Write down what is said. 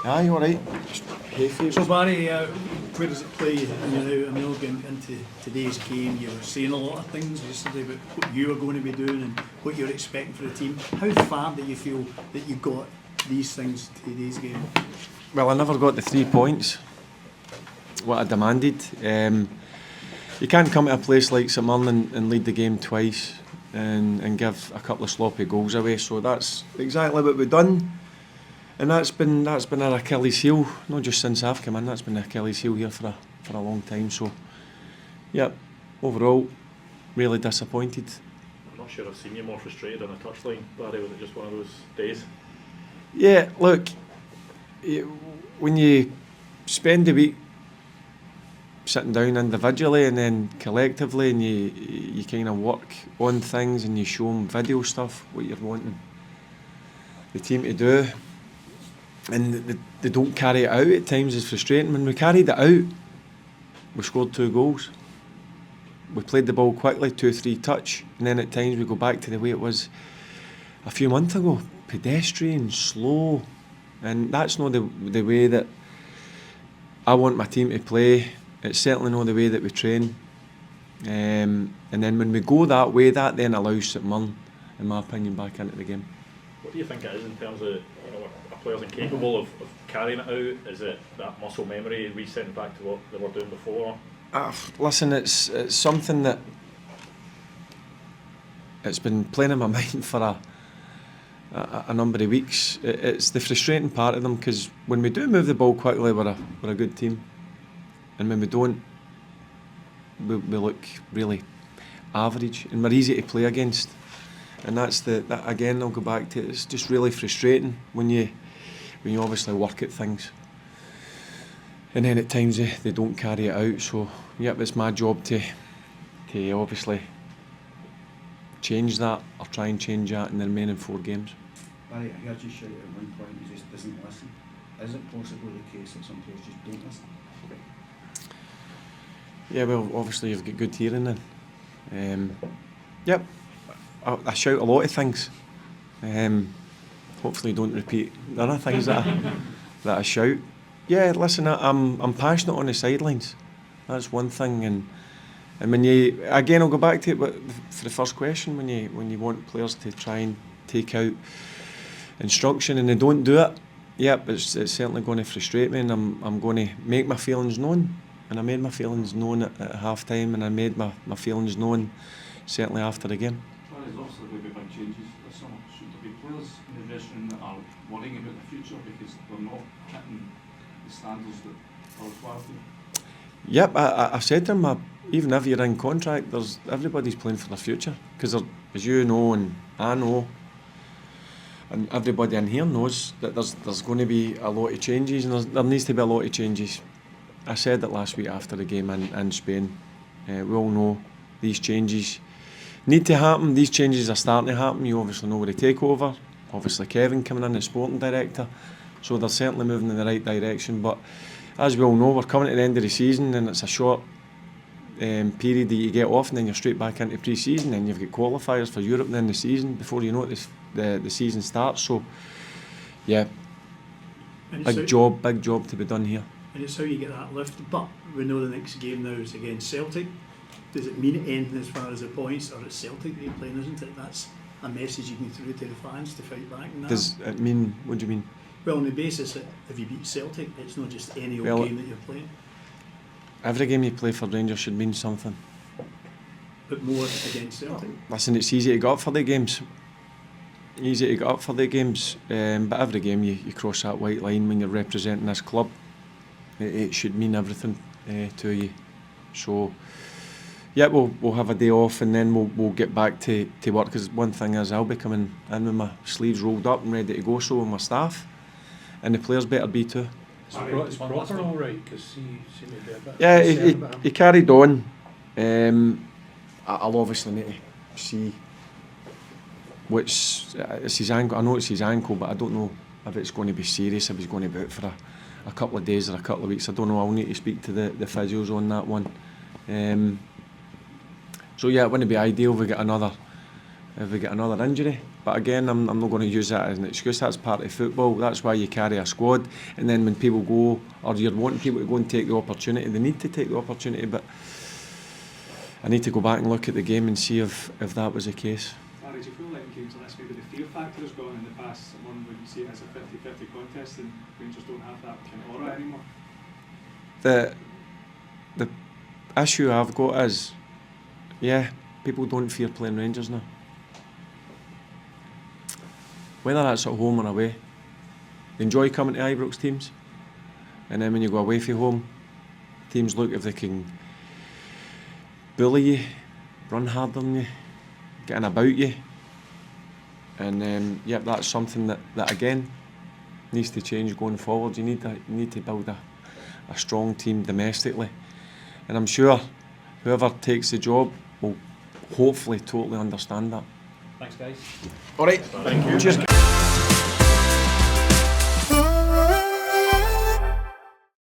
Aye, alright. Just hay fever. So Barry, where does it play? I know going into today's game, you were saying a lot of things yesterday about what you were going to be doing and what you're expecting for the team. How far do you feel that you got these things to today's game? Well, I never got the 3 points, what I demanded. You can't come to a place like St Mirren and lead the game twice and give a couple of sloppy goals away. So that's exactly what we've done. And that's been our Achilles heel, not just since I've come in. That's been the Achilles heel here for a long time. So, yeah, overall, really disappointed. I'm not sure I've seen you more frustrated on the touchline, Barry. Was it just one of those days? Yeah, look, when you spend the week sitting down individually and then collectively, and you kind of work on things and you show them video stuff, what you're wanting the team to do, and they don't carry it out at times, is frustrating. When we carried it out, we scored 2 goals. We played the ball quickly, 2-3 touch, and then at times we go back to the way it was a few months ago, pedestrian, slow, and that's not the way that I want my team to play. It's certainly not the way that we train. And then when we go that way, that then allows St Mirren, in my opinion, back into the game. What do you think it is in terms of are players incapable of carrying it out? Is it that muscle memory resetting back to what they were doing before? Listen, it's something that it's been playing in my mind for a number of weeks. It's the frustrating part of them, because when we do move the ball quickly, we're a good team, and when we don't, we look really average, and we're easy to play against. And that again, I'll go back to it. It's just really frustrating when you obviously work at things, and then at times they don't carry it out. So yep, it's my job to obviously change that, or try and change that in the remaining 4 games. Barry, I heard you shout at one point he just doesn't listen. Is it possibly the case that some players just don't listen? Yeah, well, obviously you've got good hearing then. Yep, I shout a lot of things. Hopefully don't repeat the other things that I shout. Yeah, listen, I'm passionate on the sidelines. That's one thing, and when you, again, I'll go back to it, but for the first question, when you want players to try and take out instruction and they don't do it, yep, it's certainly going to frustrate me, and I'm going to make my feelings known. And I made my feelings known at half time, and I made my feelings known certainly after the game. There's obviously going to be big changes this summer. Should there be players in the dressing room that are worrying about the future because they're not hitting the standards that are required to? Yep, I said to him, even if you're in contract, everybody's playing for the future, because as you know and I know, and everybody in here knows, that there's going to be a lot of changes, and there needs to be a lot of changes. I said it last week after the game in Spain. We all know these changes need to happen. These changes are starting to happen. You obviously know with the takeover. Obviously Kevin coming in as sporting director. So they're certainly moving in the right direction. But as we all know, we're coming to the end of the season, and it's a short period that you get off, and then you're straight back into pre-season, and you've got qualifiers for Europe then the season. Before you know it, the season starts. So, yeah, big job to be done here. And it's how you get that lift. But we know the next game now is against Celtic. Does it mean anything as far as the points, or it's Celtic that you're playing, isn't it? That's a message you can throw to the fans to fight back. Does it mean, what do you mean? Well, on the basis that if you beat Celtic, it's not just any old game that you're playing. Every game you play for Rangers should mean something. But more against Celtic. Listen, it's easy to get up for the games. But every game you cross that white line when you're representing this club. It should mean everything to you. So, yeah, we'll have a day off, and then we'll get back to work. Because one thing is, I'll be coming in with my sleeves rolled up and ready to go. So will my staff, and the players better be too. It's proper, all right, because yeah, he carried on. I'll obviously need to see which it's his ankle. I know it's his ankle, but I don't know if it's going to be serious, if he's going to be out for a couple of days or a couple of weeks. I don't know. I'll need to speak to the physios on that one. So yeah, it wouldn't be ideal if we get another if we get another injury. But again, I'm not going to use that as an excuse. That's part of football. That's why you carry a squad. And then when people go, or you're wanting people to go and take the opportunity, they need to take the opportunity. But I need to go back and look at the game and see if that was the case. Barry, do you feel like in games like this, maybe the fear factor has gone in the past? Someone would see it as a 50-50 contest, and Rangers don't have that kind of aura anymore. The issue I've got is, yeah, people don't fear playing Rangers now. Whether that's at home or away, they enjoy coming to Ibrox teams, and then when you go away from home, teams look if they can bully you, run harder than you, get in about you, and yep, that's something that again needs to change going forward. You need to build a strong team domestically, and I'm sure whoever takes the job will hopefully totally understand that. Thanks, guys. All right, Thank you. cheers.